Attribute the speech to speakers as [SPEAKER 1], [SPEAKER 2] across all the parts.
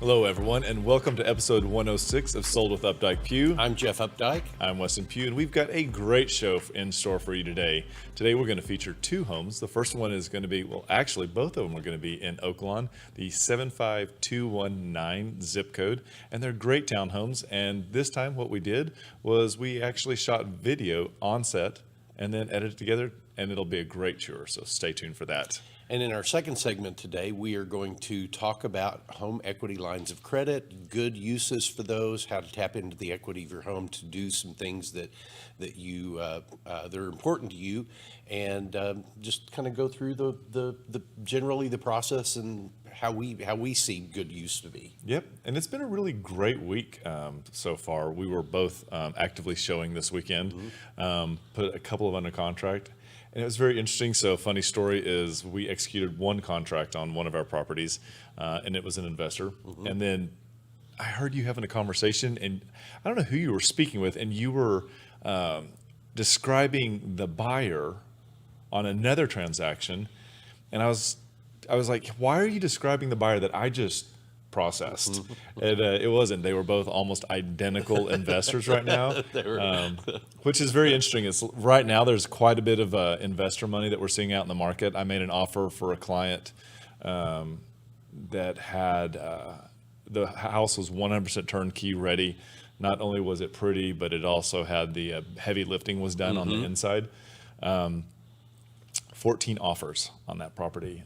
[SPEAKER 1] Hello, everyone, and welcome to episode 106 of Sold with Updike Pugh.
[SPEAKER 2] I'm Jeff Updike.
[SPEAKER 1] I'm Weston Pugh, and we've got a great show in store for you today. Today, we're going to feature two homes. The first one is going to be, well, actually, both of them are going to be in Oaklawn, the 75219 zip code, and they're great townhomes. And this time, what we did was we actually shot video on set and then edited it together, and it'll be a great tour, so stay tuned for that.
[SPEAKER 2] And in our second segment today, we are going to talk about home equity lines of credit, good uses for those, how to tap into the equity of your home to do some things that are important to you, and just kind of go through the generally the process and how we see good use to be.
[SPEAKER 1] Yep, and it's been a really great week so far. We were both actively showing this weekend, put a couple of under contract. And it was very interesting. So funny story is we executed one contract on one of our properties, and it was an investor. And then I heard you having a conversation, and I don't know who you were speaking with, and you were describing the buyer on another transaction. And I was like, why are you describing the buyer that I just processed? And it wasn't. They were both almost identical investors right now, which is very interesting. It's right now there's quite a bit of investor money that we're seeing out in the market. I made an offer for a client that had the house was 100% turnkey ready. Not only was it pretty, but it also had the heavy lifting was done on the inside. 14 offers on that property.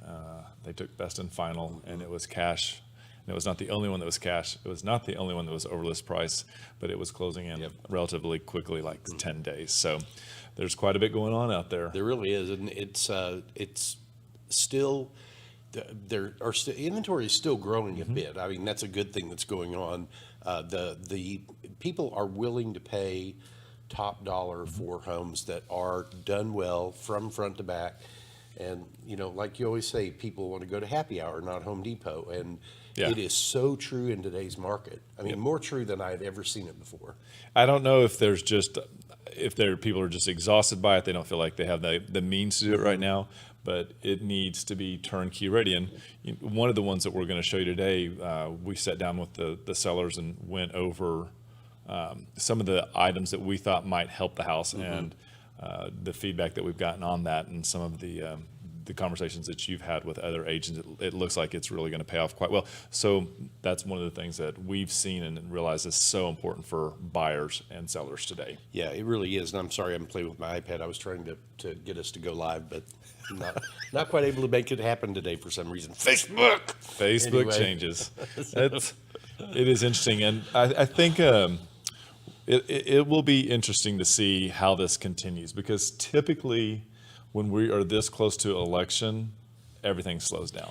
[SPEAKER 1] They took best and final, and it was cash. And it was not the only one that was cash. It was not the only one that was over list price, but it was closing in relatively quickly, like 10 days. So there's quite a bit going on out there.
[SPEAKER 2] There really is, and it's still inventory is still growing a bit. I mean, that's a good thing that's going on. The people are willing to pay top dollar for homes that are done well from front to back. And, you know, like you always say, people want to go to happy hour, not Home Depot. And it is so true in today's market. I mean, more true than I've ever seen it before. I
[SPEAKER 1] don't know if people are just exhausted by it. They don't feel like they have the means to do it right now, but it needs to be turnkey ready. And one of the ones that we're going to show you today, we sat down with the sellers and went over some of the items that we thought might help the house and the feedback that we've gotten on that, and some of the conversations that you've had with other agents. It looks like it's really going to pay off quite well. So that's one of the things that we've seen and realized is so important for buyers and sellers today.
[SPEAKER 2] Yeah, it really is. And I'm sorry I'm playing with my iPad. I was trying to get us to go live, but not quite able to make it happen today for some reason. Facebook
[SPEAKER 1] anyway. Changes. It is interesting, and I think it will be interesting to see how this continues, because typically when we are this close to election, everything slows down.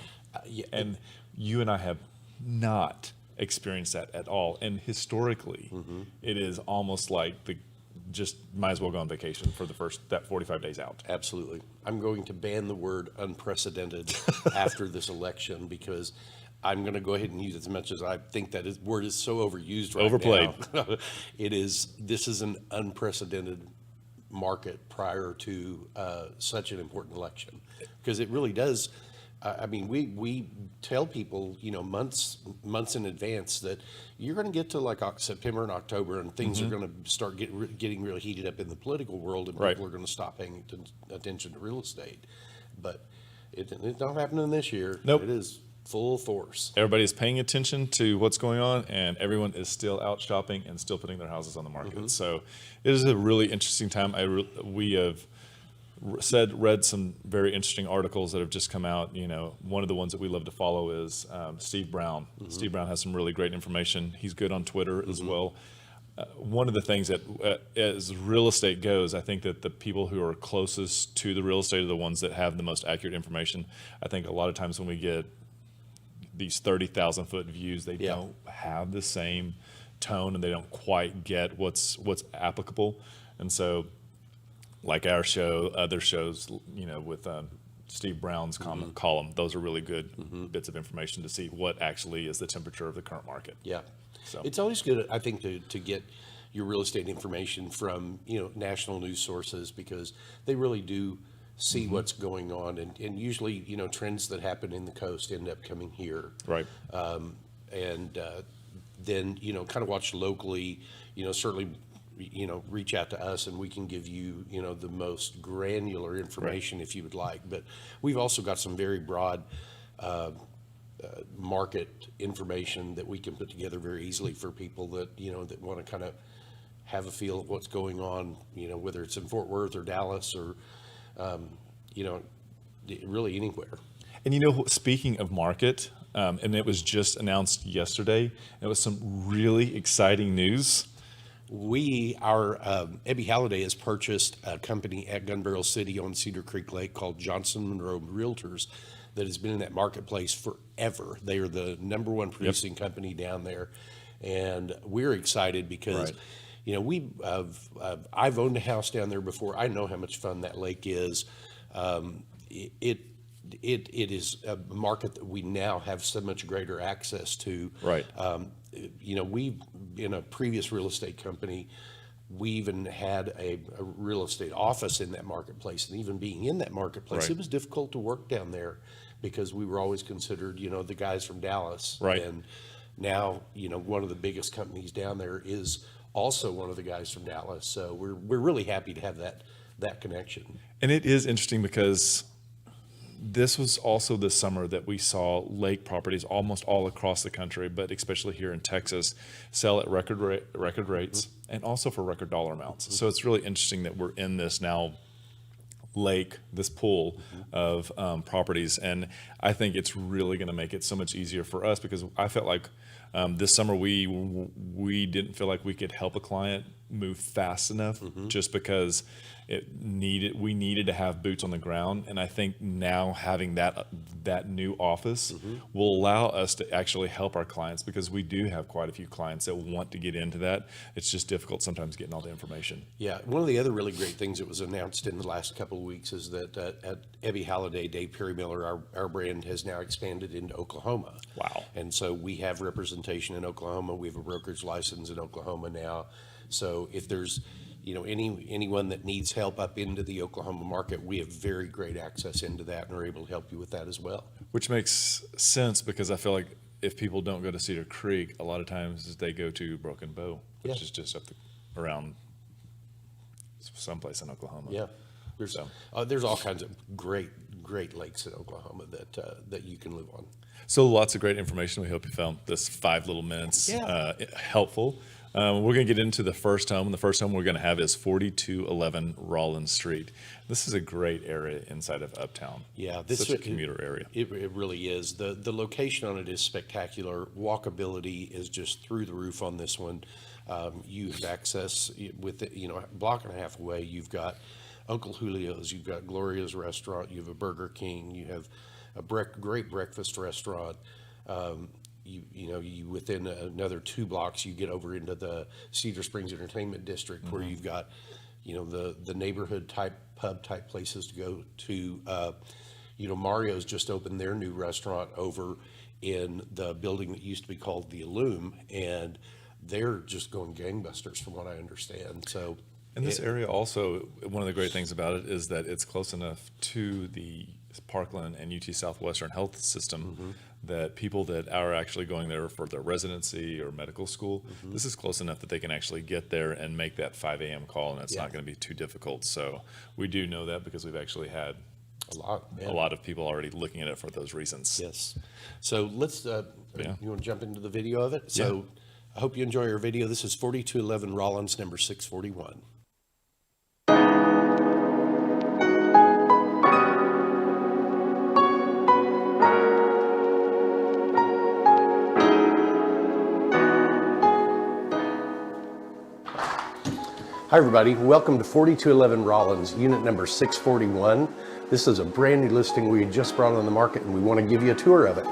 [SPEAKER 1] And you and I have not experienced that at all. And historically, it is almost like just might as well go on vacation for that 45 days out.
[SPEAKER 2] Absolutely. I'm going to ban the word unprecedented after this election, because I'm going to go ahead and use it as much as I think that word is so overused right
[SPEAKER 1] Overplayed.
[SPEAKER 2] now. This is an unprecedented market prior to such an important election, because it really does. I mean, we tell people, months in advance that you're going to get to like September and October, and things are going to start getting really heated up in the political world, and people are going to stop paying attention to real estate. But it's not happening this year.
[SPEAKER 1] Nope.
[SPEAKER 2] It is full force.
[SPEAKER 1] Everybody is paying attention to what's going on, and everyone is still out shopping and still putting their houses on the market. So it is a really interesting time. We have read some very interesting articles that have just come out. One of the ones that we love to follow is Steve Brown. Steve Brown has some really great information. He's good on Twitter as well. One of the things that, as real estate goes, I think that the people who are closest to the real estate are the ones that have the most accurate information. I think a lot of times when we get these 30,000 foot views, they don't have the same tone, and they don't quite get what's applicable. And so, like our show, other shows, with Steve Brown's column, those are really good bits of information to see what actually is the temperature of the current market.
[SPEAKER 2] Yeah, so it's always good, I think, to get your real estate information from national news sources, because they really do see what's going on, and usually trends that happen in the coast end up coming here.
[SPEAKER 1] Right.
[SPEAKER 2] then, you know, kind of watch locally, you know, certainly, you know, reach out to us and we can give you, you know, the most granular information if you would like. But we've also got some very broad market information that we can put together very easily for people that, you know, that want to kind of have a feel of what's going on, you know, whether it's in Fort Worth or Dallas or, you know, really anywhere.
[SPEAKER 1] And you know, speaking of market, and it was just announced yesterday, it was some really exciting news.
[SPEAKER 2] Our Ebby Halliday has purchased a company at Gun Barrel City on Cedar Creek Lake called Johnson Monroe Realtors that has been in that marketplace forever. They are the #1 producing company down there. And we're excited because, you know, I've owned a house down there before. I know how much fun that lake is. It is a market that we now have so much greater access to.
[SPEAKER 1] Right.
[SPEAKER 2] You know, we, in a previous real estate company, we even had a real estate office in that marketplace. And even being in that marketplace, it was difficult to work down there because we were always considered, you know, the guys from Dallas.
[SPEAKER 1] Right.
[SPEAKER 2] And now, you know, one of the biggest companies down there is also one of the guys from Dallas. So we're really happy to have that connection.
[SPEAKER 1] And it is interesting because this was also the summer that we saw lake properties almost all across the country, but especially here in Texas, sell at record rates and also for record dollar amounts. So it's really interesting that we're in this now lake, this pool of properties. And I think it's really going to make it so much easier for us because I felt like this summer we didn't feel like we could help a client move fast enough just because we needed to have boots on the ground. And I think now having that new office will allow us to actually help our clients because we do have quite a few clients that want to get into that. It's just difficult sometimes getting all the information.
[SPEAKER 2] Yeah, one of the other really great things that was announced in the last couple of weeks is that at Ebby Halliday, Dave Perry Miller, our brand has now expanded into Oklahoma.
[SPEAKER 1] Wow.
[SPEAKER 2] And so we have representation in Oklahoma. We have a brokerage license in Oklahoma now. So if there's, you know, anyone that needs help up into the Oklahoma market, we have very great access into that and are able to help you with that as well.
[SPEAKER 1] Which makes sense because I feel like if people don't go to Cedar Creek, a lot of times they go to Broken Bow, which is just around someplace in Oklahoma.
[SPEAKER 2] Yeah, there's all kinds of great lakes in Oklahoma that you can live on.
[SPEAKER 1] So lots of great information. We hope you found this 5 little minutes helpful. We're going to get into the first home, and the first home we're going to have is 4211 Rawlins Street. This is a great area inside of Uptown.
[SPEAKER 2] Yeah,
[SPEAKER 1] this is a commuter area.
[SPEAKER 2] It really is. The location on it is spectacular. Walkability is just through the roof on this one. You have access with it, you know, a block and a half away. You've got Uncle Julio's, you've got Gloria's Restaurant, you have a Burger King, you have a great breakfast restaurant. You within another 2 blocks, you get over into the Cedar Springs Entertainment District where you've got, you know, the neighborhood type pub type places to go to. You know, Mario's just opened their new restaurant over in the building that used to be called the Illume, and they're just going gangbusters from what I understand. So,
[SPEAKER 1] and this area also, one of the great things about it is that it's close enough to the Parkland and UT Southwestern health system that people that are actually going there for their residency or medical school, this is close enough that they can actually get there and make that 5 a.m. call, and it's not going to be too difficult. So we do know that because we've actually had a lot of people already looking at it for those reasons.
[SPEAKER 2] Yes. So let's, you want to jump into the video of it? So I hope you enjoy our video. This is 4211 Rawlins, number 641. Hi everybody, welcome to 4211 Rawlins, unit number 641. This is a brand new listing we just brought on the market and we want to give you a tour of it.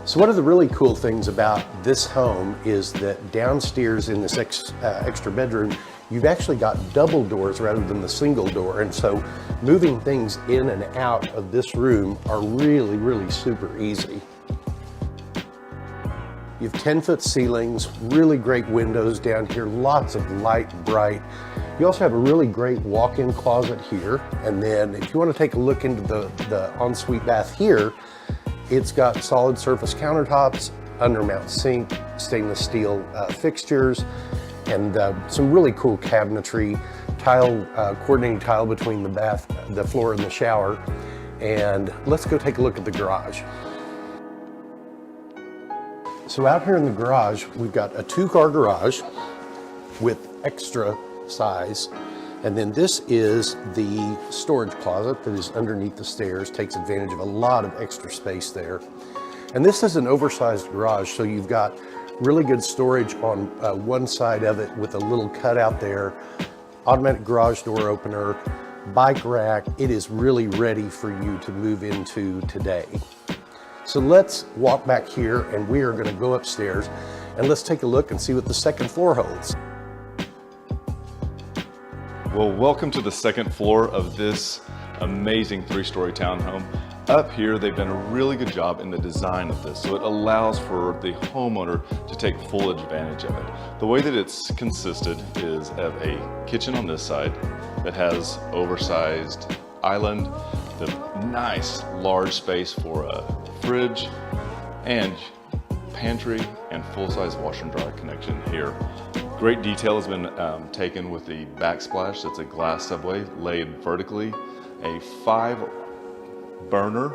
[SPEAKER 2] So one of the really cool things about this home is that downstairs in this extra bedroom, you've actually got double doors rather than the single door. And so moving things in and out of this room are really, really super easy. You have 10-foot ceilings, really great windows down here, lots of light, bright. You also have a really great walk-in closet here. And then if you want to take a look into the ensuite bath here, it's got solid surface countertops, undermount sink, stainless steel fixtures, and some really cool cabinetry, coordinating tile between the floor and the shower. And let's go take a look at the garage. So out here in the garage, we've got a 2-car garage with extra size. And then this is the storage closet that is underneath the stairs, takes advantage of a lot of extra space there. And this is an oversized garage, so you've got really good storage on one side of it with a little cutout there, automatic garage door opener, bike rack. It is really ready for you to move into today. So let's walk back here and we are going to go upstairs and let's take a look and see what the second floor holds.
[SPEAKER 1] Well, welcome to the second floor of this amazing 3-story townhome. Up here, they've done a really good job in the design of this, so it allows for the homeowner to take full advantage of it. The way that it's consisted is of a kitchen on this side that has oversized island, the nice large space for a fridge, and pantry and full-size washer and dryer connection here. Great detail has been taken with the backsplash. That's a glass subway laid vertically, a 5-burner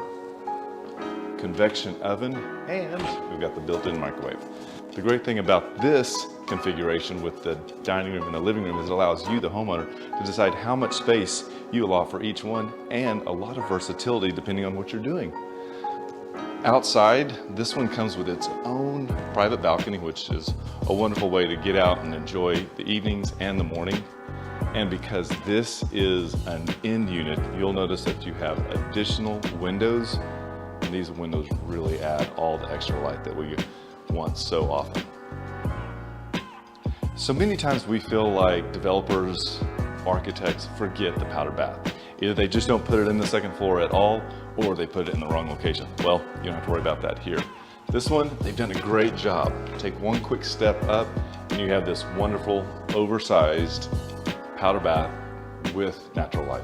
[SPEAKER 1] convection oven, and we've got the built-in microwave. The great thing about this configuration with the dining room and the living room is it allows you, the homeowner, to decide how much space you allow for each one, and a lot of versatility depending on what you're doing. Outside, this one comes with its own private balcony, which is a wonderful way to get out and enjoy the evenings and the morning. And because this is an end unit, you'll notice that you have additional windows, and these windows really add all the extra light that we want so often. So many times we feel like developers, architects forget the powder bath. Either they just don't put it in the second floor at all, or they put it in the wrong location. Well, you don't have to worry about that here. This one, they've done a great job. Take one quick step up and you have this wonderful oversized powder bath with natural light.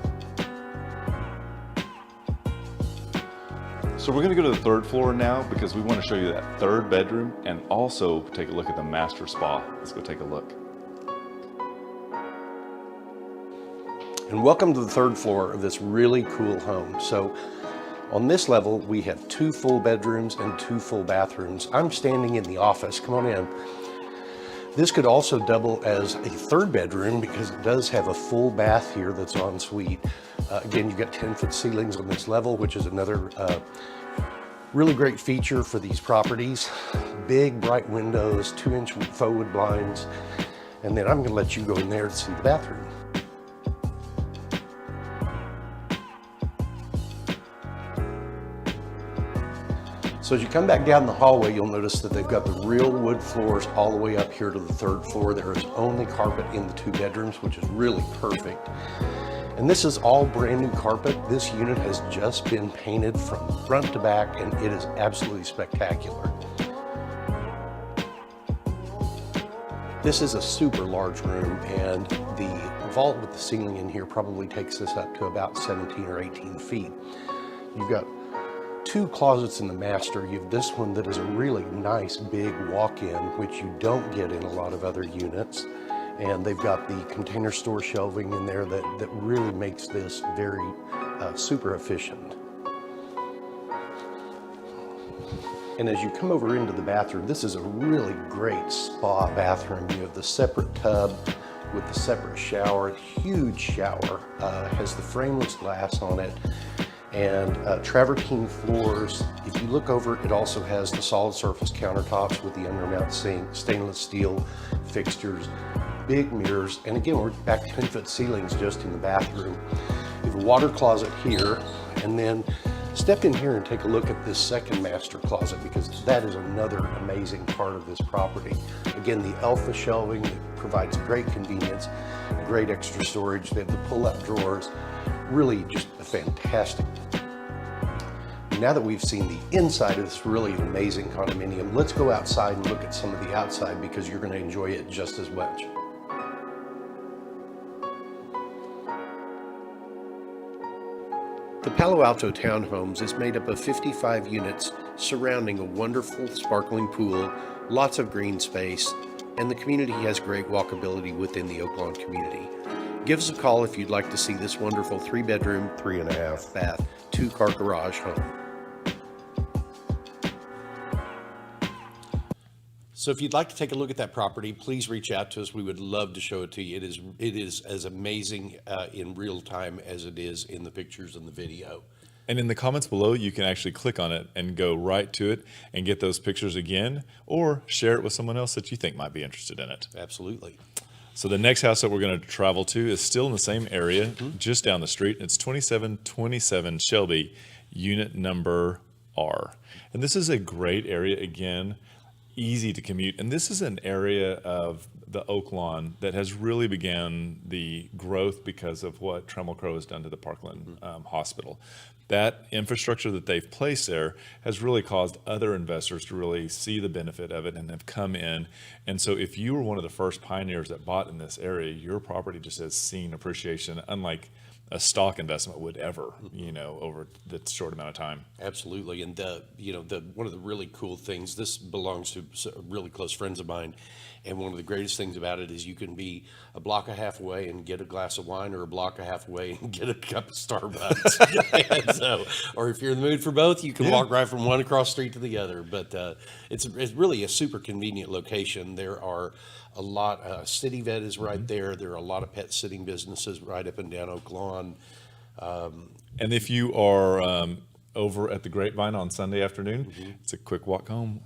[SPEAKER 1] So we're gonna go to the 3rd floor now because we wanna show you that 3rd bedroom and also take a look at the master spa. Let's go take a look.
[SPEAKER 2] And welcome to the 3rd floor of this really cool home. So on this level, we have 2 full bedrooms and 2 full bathrooms. I'm standing in the office, come on in. This could also double as a 3rd bedroom because it does have a full bath here that's en suite. Again, you've got 10-foot ceilings on this level, which is another really great feature for these properties. Big, bright windows, 2-inch faux wood blinds. And then I'm gonna let you go in there to see the bathroom. So as you come back down the hallway, you'll notice that they've got the real wood floors all the way up here to the 3rd floor. There is only carpet in the 2 bedrooms, which is really perfect. And this is all brand new carpet. This unit has just been painted from front to back, and it is absolutely spectacular. This is a super large room, and the vault with the ceiling in here probably takes us up to about 17 or 18 feet. You've got 2 closets in the master. You have this one that is a really nice big walk-in, which you don't get in a lot of other units. And they've got the container store shelving in there that really makes this very super efficient. And as you come over into the bathroom, this is a really great spa bathroom. You have the separate tub with the separate shower, huge shower, has the frameless glass on it, and travertine floors. If you look over, it also has the solid surface countertops with the undermount sink, stainless steel fixtures, big mirrors, and again, we're back to 10-foot ceilings just in the bathroom. You have a water closet here, and then step in here and take a look at this second master closet because that is another amazing part of this property. Again, the alpha shelving that provides great convenience, great extra storage. They have the pull-up drawers, really just a fantastic. Now that we've seen the inside of this really amazing condominium, let's go outside and look at some of the outside because you're going to enjoy it just as much. The Palo Alto Townhomes is made up of 55 units surrounding a wonderful sparkling pool, lots of green space, and the community has great walkability within the Oaklawn community. Give us a call if you'd like to see this wonderful 3-bedroom, 3.5 bath, 2-car garage home. So if you'd like to take a look at that property, please reach out to us. We would love to show it to you. It is as amazing in real time as it is in the pictures and the video.
[SPEAKER 1] And in the comments below, you can actually click on it and go right to it and get those pictures again, or share it with someone else that you think might be interested in it.
[SPEAKER 2] Absolutely.
[SPEAKER 1] So the next house that we're going to travel to is still in the same area, just down the street. It's 2727 Shelby, unit number R. And this is a great area, again, easy to commute. And this is an area of the Oaklawn that has really began the growth because of what Trammell Crow has done to the Parkland Hospital. That infrastructure that they've placed there has really caused other investors to really see the benefit of it and have come in. And so if you were one of the first pioneers that bought in this area, your property just has seen appreciation unlike a stock investment would ever, over the short amount of time.
[SPEAKER 2] Absolutely. And one of the really cool things, this belongs to really close friends of mine. And one of the greatest things about it is you can be a block and a half away and get a glass of wine, or a block and a half away and get a cup of Starbucks. And so, or if you're in the mood for both, you can walk right from one across the street to the other. But it's really a super convenient location. There are a lot, City Vet is right there. There are a lot of pet sitting businesses right up and down Oaklawn.
[SPEAKER 1] And if you are over at the Grapevine on Sunday afternoon, it's a quick walk home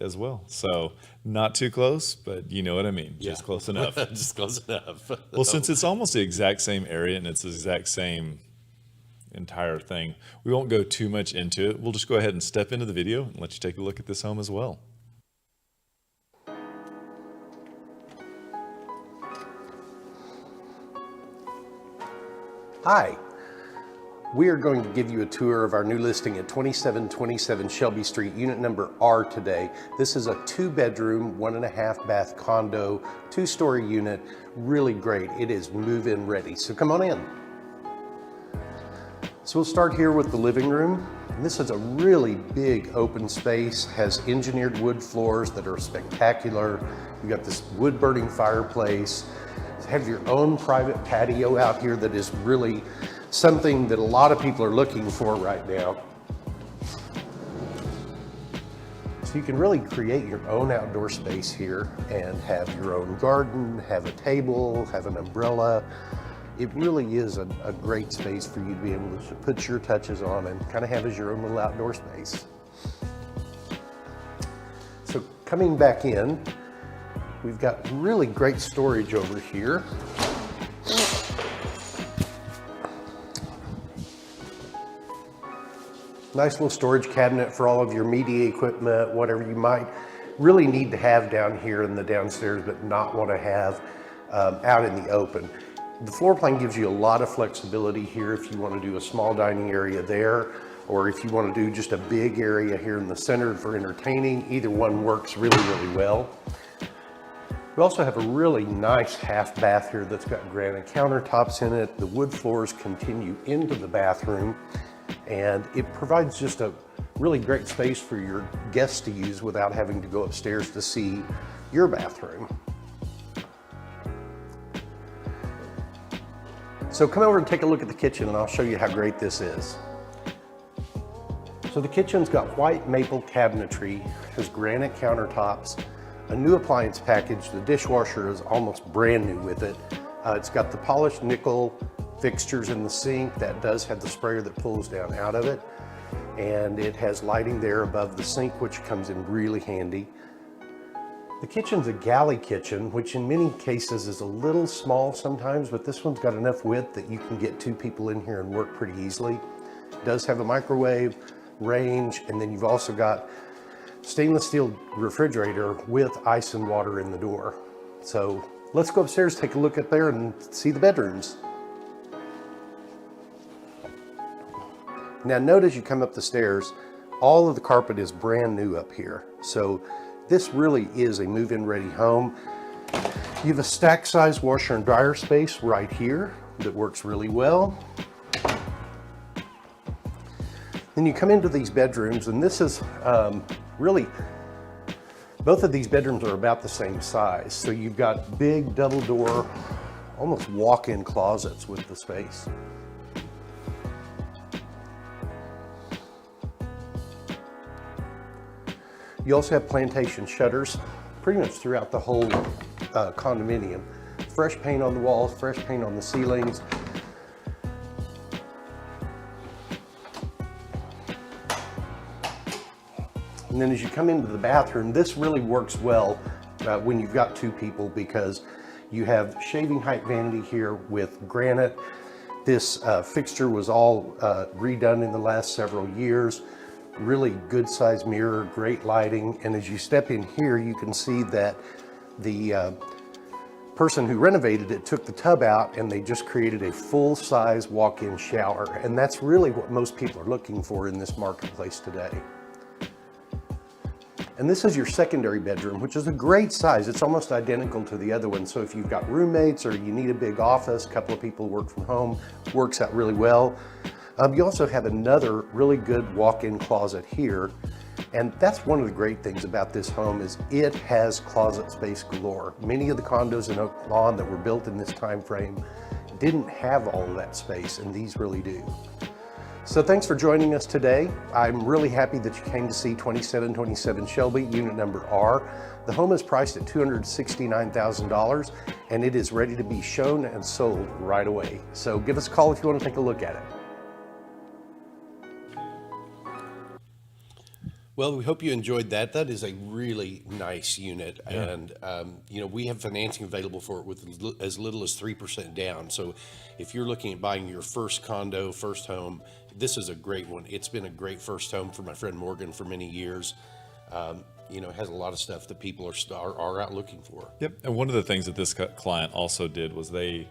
[SPEAKER 1] as well. So not too close, but you know what I mean, just close enough.
[SPEAKER 2] Just close enough.
[SPEAKER 1] Well, since it's almost the exact same area and it's the exact same entire thing, we won't go too much into it. We'll just go ahead and step into the video and let you take a look at this home as well.
[SPEAKER 2] Hi, we are going to give you a tour of our new listing at 2727 Shelby Street, unit number R today. This is a 2-bedroom, 1.5 bath condo, 2-story unit, really great. It is move-in ready, so come on in. So we'll start here with the living room. And this is a really big open space, has engineered wood floors that are spectacular. You've got this wood burning fireplace. Have your own private patio out here that is really something that a lot of people are looking for right now. So you can really create your own outdoor space here and have your own garden, have a table, have an umbrella. It really is a great space for you to be able to put your touches on and kind of have as your own little outdoor space. So coming back in, we've got really great storage over here. Nice little storage cabinet for all of your media equipment, whatever you might really need to have down here in the downstairs, but not want to have out in the open. The floor plan gives you a lot of flexibility here if you want to do a small dining area there, or if you want to do just a big area here in the center for entertaining. Either one works really, really well. We also have a really nice half bath here that's got granite countertops in it. The wood floors continue into the bathroom, and it provides just a really great space for your guests to use without having to go upstairs to see your bathroom. So come over and take a look at the kitchen and I'll show you how great this is. So the kitchen's got white maple cabinetry, has granite countertops, a new appliance package. The dishwasher is almost brand new with it. It's got the polished nickel fixtures in the sink. That does have the sprayer that pulls down out of it. And it has lighting there above the sink, which comes in really handy. The kitchen's a galley kitchen, which in many cases is a little small sometimes, but this one's got enough width that you can get 2 people in here and work pretty easily. It does have a microwave, range, and then you've also got stainless steel refrigerator with ice and water in the door. So let's go upstairs, take a look up there and see the bedrooms. Now note as you come up the stairs, all of the carpet is brand new up here. So this really is a move-in ready home. You have a stack size washer and dryer space right here that works really well. Then you come into these bedrooms, and this is really, both of these bedrooms are about the same size. So you've got big double door, almost walk-in closets with the space. You also have plantation shutters pretty much throughout the whole condominium. Fresh paint on the walls, fresh paint on the ceilings. And then as you come into the bathroom, this really works well when you've got two people, because you have shaving height vanity here with granite. This fixture was all redone in the last several years. Really good size mirror, great lighting. And as you step in here, you can see that the person who renovated it took the tub out and they just created a full-size walk-in shower. And that's really what most people are looking for in this marketplace today. And this is your secondary bedroom, which is a great size. It's almost identical to the other one. So if you've got roommates or you need a big office, a couple of people work from home, works out really well. You also have another really good walk-in closet here. And that's one of the great things about this home is it has closet space galore. Many of the condos in Oak Lawn that were built in this time frame didn't have all of that space, and these really do. So thanks for joining us today. I'm really happy that you came to see 2727 Shelby, unit number R. The home is priced at $269,000 and it is ready to be shown and sold right away. So give us a call if you want to take a look at it. Well, we hope you enjoyed that. That is a really nice unit. Yeah. And, you know, we have financing available for it with as little as 3% down. So if you're looking at buying your first condo, first home, this is a great one. It's been a great first home for my friend Morgan for many years. You know, it has a lot of stuff that people are out looking for.
[SPEAKER 1] Yep. And one of the things that this client also did was they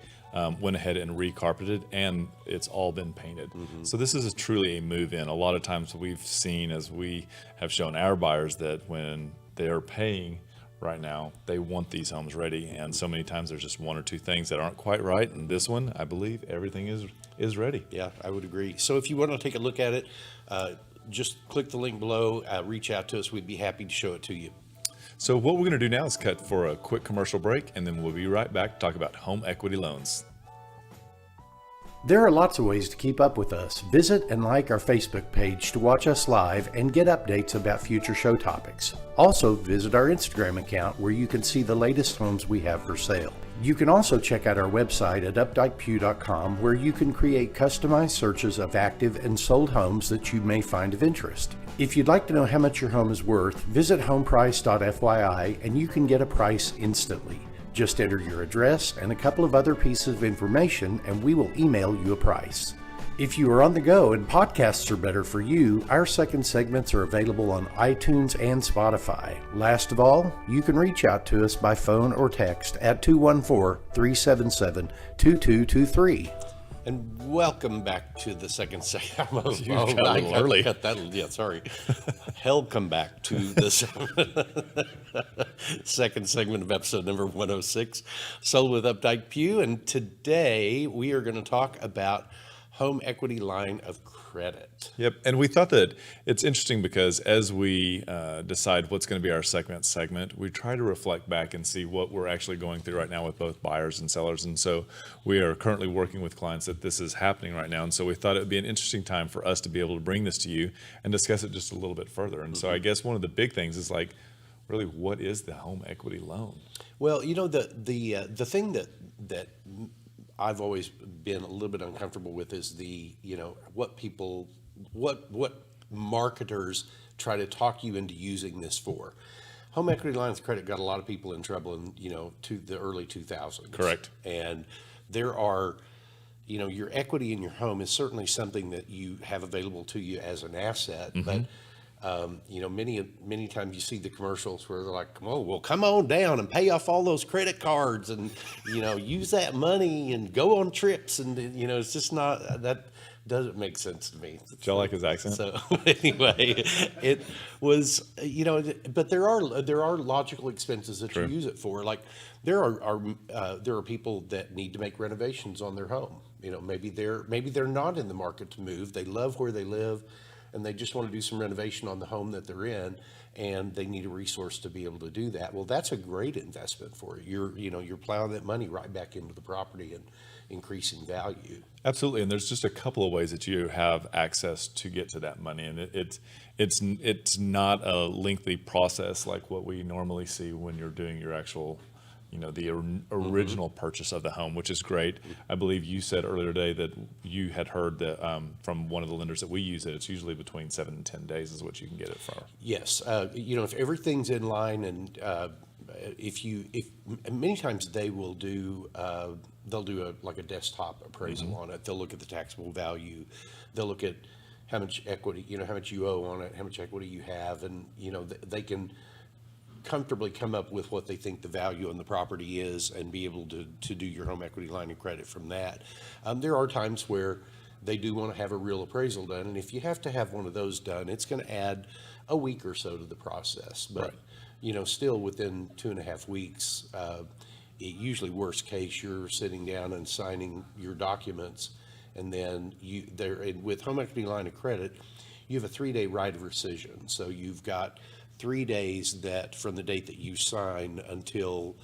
[SPEAKER 1] went ahead and recarpeted, and it's all been painted. Mm-hmm. So this is truly a move-in. A lot of times we've seen, as we have shown our buyers, that when they're paying right now, they want these homes ready, and so many times there's just one or two things that aren't quite right. And this one, I believe everything is ready.
[SPEAKER 2] Yeah, I would agree. So if you want to take a look at it, just click the link below, reach out to us. We'd be happy to show it to you.
[SPEAKER 1] So what we're going to do now is cut for a quick commercial break, and then we'll be right back to talk about home equity loans.
[SPEAKER 3] There are lots of ways to keep up with us. Visit and like our Facebook page to watch us live and get updates about future show topics. Also, visit our Instagram account where you can see the latest homes we have for sale. You can also check out our website at updikepugh.com, where you can create customized searches of active and sold homes that you may find of interest. If you'd like to know how much your home is worth, visit homeprice.fyi and you can get a price instantly. Just enter your address and a couple of other pieces of information and we will email you a price. If you are on the go and podcasts are better for you, our second segments are available on iTunes and Spotify. Last of all, you can reach out to us by phone or text at 214-377-2223.
[SPEAKER 2] And welcome back to the second segment.
[SPEAKER 1] You got a little early.
[SPEAKER 2] Cut that, yeah, sorry. Welcome back to the second segment of episode number 106, Sold with Updike Pugh. And today we are going to talk about home equity line of credit.
[SPEAKER 1] Yep. And we thought that it's interesting because as we decide what's going to be our segment, we try to reflect back and see what we're actually going through right now with both buyers and sellers. And so we are currently working with clients that this is happening right now. And so we thought it would be an interesting time for us to be able to bring this to you and discuss it just a little bit further. And so I guess one of the big things is like, really, what is the home equity loan?
[SPEAKER 2] Well, you know, the thing that I've always been a little bit uncomfortable with is what marketers try to talk you into using this for. Home equity lines of credit got a lot of people in trouble in, to the early 2000s.
[SPEAKER 1] Correct.
[SPEAKER 2] And there are, your equity in your home is certainly something that you have available to you as an asset, mm-hmm. but many times you see the commercials where they're like, "Oh, well, come on down and pay off all those credit cards, and use that money and go on trips." And it's just not, that doesn't make sense to me.
[SPEAKER 1] Do you like his accent?
[SPEAKER 2] So anyway, it was but there are logical expenses that
[SPEAKER 1] True.
[SPEAKER 2] You use it for. Like there are people that need to make renovations on their home. Maybe they're not in the market to move. They love where they live. and they just want to do some renovation on the home that they're in, and they need a resource to be able to do that. Well, that's a great investment for you. You're plowing that money right back into the property and increasing value.
[SPEAKER 1] Absolutely, and there's just a couple of ways that you have access to get to that money, and it's not a lengthy process like what we normally see when you're doing your actual, the original purchase of the home, which is great. I believe you said earlier today that you had heard that from one of the lenders that we use that it's usually between 7 and 10 days is what you can get it for.
[SPEAKER 2] Yes, if everything's in line, and if many times they will do, they'll do a desktop appraisal on it. They'll look at the taxable value. They'll look at how much equity, how much you owe on it, how much equity you have, and they can comfortably come up with what they think the value on the property is and be able to do your home equity line of credit from that. There are times where they do want to have a real appraisal done, and if you have to have one of those done, it's going to add a week or so to the process. But still within 2.5 weeks, usually worst case, you're sitting down and signing your documents, and then with home equity line of credit, you have a 3-day right of rescission. So you've got 3 days that from the date that you sign until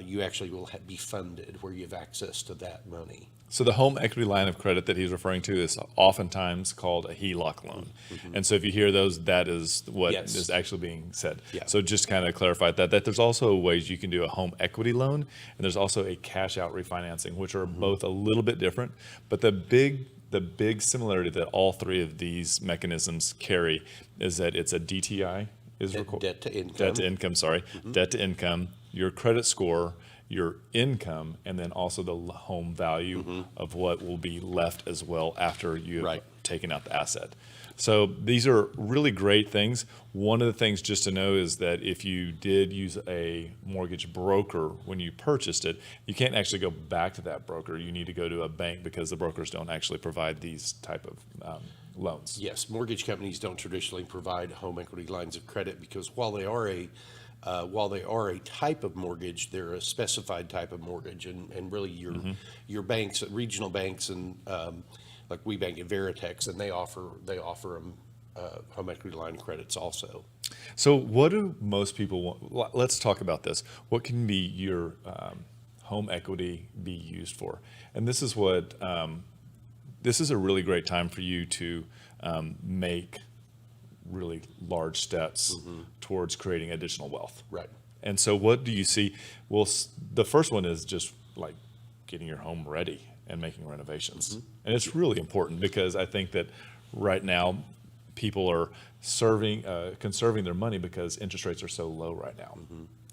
[SPEAKER 2] you actually will be funded, where you have access to that money.
[SPEAKER 1] So the home equity line of credit that he's referring to is oftentimes called a HELOC loan. And so if you hear those, that is what is actually being said.
[SPEAKER 2] Yeah.
[SPEAKER 1] So just kind of clarify that there's also ways you can do a home equity loan, and there's also a cash out refinancing, which are both a little bit different. But the big similarity that all three of these mechanisms carry is that it's a DTI,
[SPEAKER 2] Debt to income.
[SPEAKER 1] Debt to income, sorry. Debt to income, your credit score, your income, and then also the home value of what will be left as well after you've taken out the asset. So these are really great things. One of the things just to know is that if you did use a mortgage broker when you purchased it, you can't actually go back to that broker. You need to go to a bank because the brokers don't actually provide these type of loans.
[SPEAKER 2] Yes, mortgage companies don't traditionally provide home equity lines of credit because while they are a type of mortgage, they're a specified type of mortgage, and really your banks, regional banks, and like we bank at Veritex, and they offer them home equity line credits also.
[SPEAKER 1] So what do most people want? Let's talk about this. What can be your home equity be used for? And this is what this is a really great time for you to make really large steps towards creating additional wealth.
[SPEAKER 2] Right.
[SPEAKER 1] And so what do you see? Well, the first one is just like getting your home ready and making renovations. And it's really important because I think that right now people are conserving their money because interest rates are so low right now.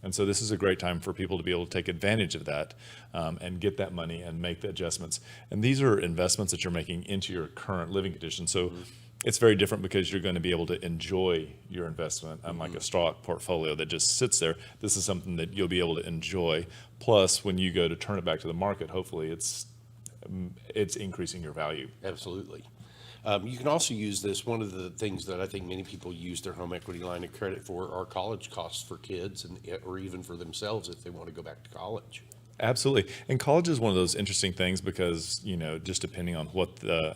[SPEAKER 1] And so this is a great time for people to be able to take advantage of that and get that money and make the adjustments. And these are investments that you're making into your current living conditions. So it's very different because you're going to be able to enjoy your investment, unlike a stock portfolio that just sits there. This is something that you'll be able to enjoy. Plus, when you go to turn it back to the market, hopefully it's increasing your value.
[SPEAKER 2] Absolutely. You can also use this. One of the things that I think many people use their home equity line of credit for are college costs for kids or even for themselves if they want to go back to college.
[SPEAKER 1] Absolutely. And college is one of those interesting things because, just depending on what the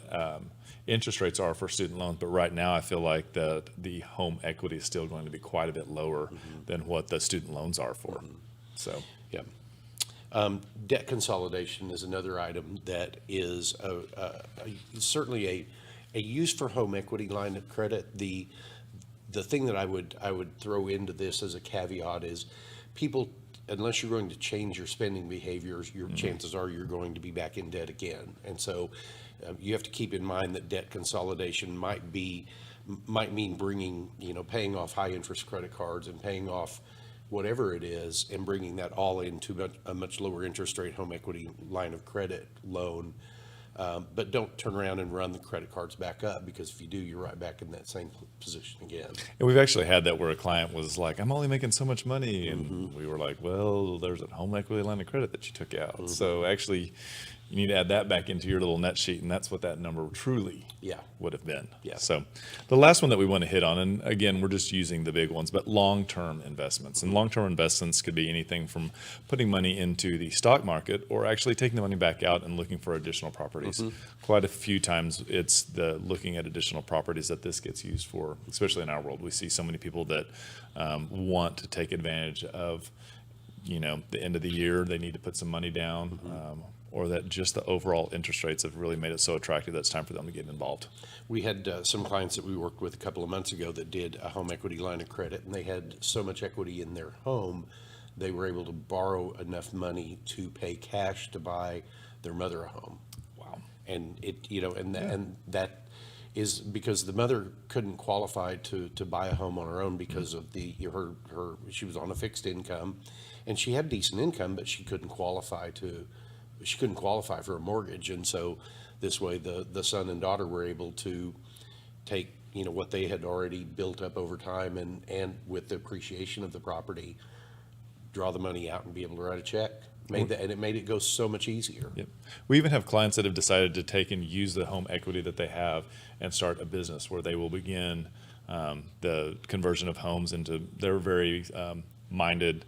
[SPEAKER 1] interest rates are for student loans. But right now, I feel like the home equity is still going to be quite a bit lower than what the student loans are for. So,
[SPEAKER 2] yeah. Debt consolidation is another item that is certainly a use for home equity line of credit. The thing that I would throw into this as a caveat is people, unless you're going to change your spending behaviors, your chances are you're going to be back in debt again. And so you have to keep in mind that debt consolidation might mean bringing, paying off high interest credit cards and paying off whatever it is and bringing that all into a much lower interest rate home equity line of credit loan. But don't turn around and run the credit cards back up, because if you do, you're right back in that same position again.
[SPEAKER 1] And we've actually had that where a client was like, I'm only making so much money. And we were like, well, there's a home equity line of credit that you took out. So actually, you need to add that back into your little net sheet, and that's what that number truly
[SPEAKER 2] Yeah.
[SPEAKER 1] would have been.
[SPEAKER 2] Yeah.
[SPEAKER 1] So the last one that we want to hit on, and again, we're just using the big ones, but long-term investments. And long-term investments could be anything from putting money into the stock market or actually taking the money back out and looking for additional properties. Quite a few times it's the looking at additional properties that this gets used for, especially in our world. We see so many people that want to take advantage of, the end of the year, they need to put some money down, or that just the overall interest rates have really made it so attractive that it's time for them to get involved.
[SPEAKER 2] We had some clients that we worked with a couple of months ago that did a home equity line of credit, and they had so much equity in their home, they were able to borrow enough money to pay cash to buy their mother a home.
[SPEAKER 1] Wow.
[SPEAKER 2] And and that is because the mother couldn't qualify to buy a home on her own because of she was on a fixed income, and she had decent income, but she couldn't qualify for a mortgage. And so this way the son and daughter were able to take what they had already built up over time and with the appreciation of the property, draw the money out and be able to write a check. And it made it go so much easier.
[SPEAKER 1] Yep. We even have clients that have decided to take and use the home equity that they have and start a business where they will begin the conversion of homes into, they're very minded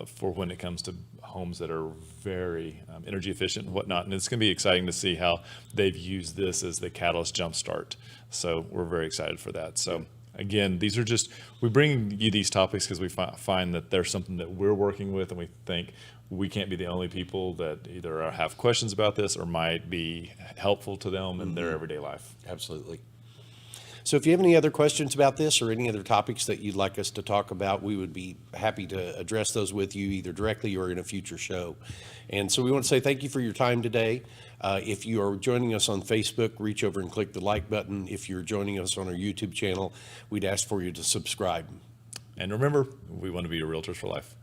[SPEAKER 1] for when it comes to homes that are very energy efficient and whatnot. And it's going to be exciting to see how they've used this as the catalyst jumpstart. So we're very excited for that. So again, we bring you these topics because we find that there's something that we're working with, and we think we can't be the only people that either have questions about this or might be helpful to them in their everyday life.
[SPEAKER 2] Absolutely. So if you have any other questions about this or any other topics that you'd like us to talk about, we would be happy to address those with you either directly or in a future show. And so we want to say thank you for your time today. If you are joining us on Facebook, reach over and click the like button. If you're joining us on our YouTube channel, we'd ask for you to subscribe.
[SPEAKER 1] And remember, we want to be your realtors for life.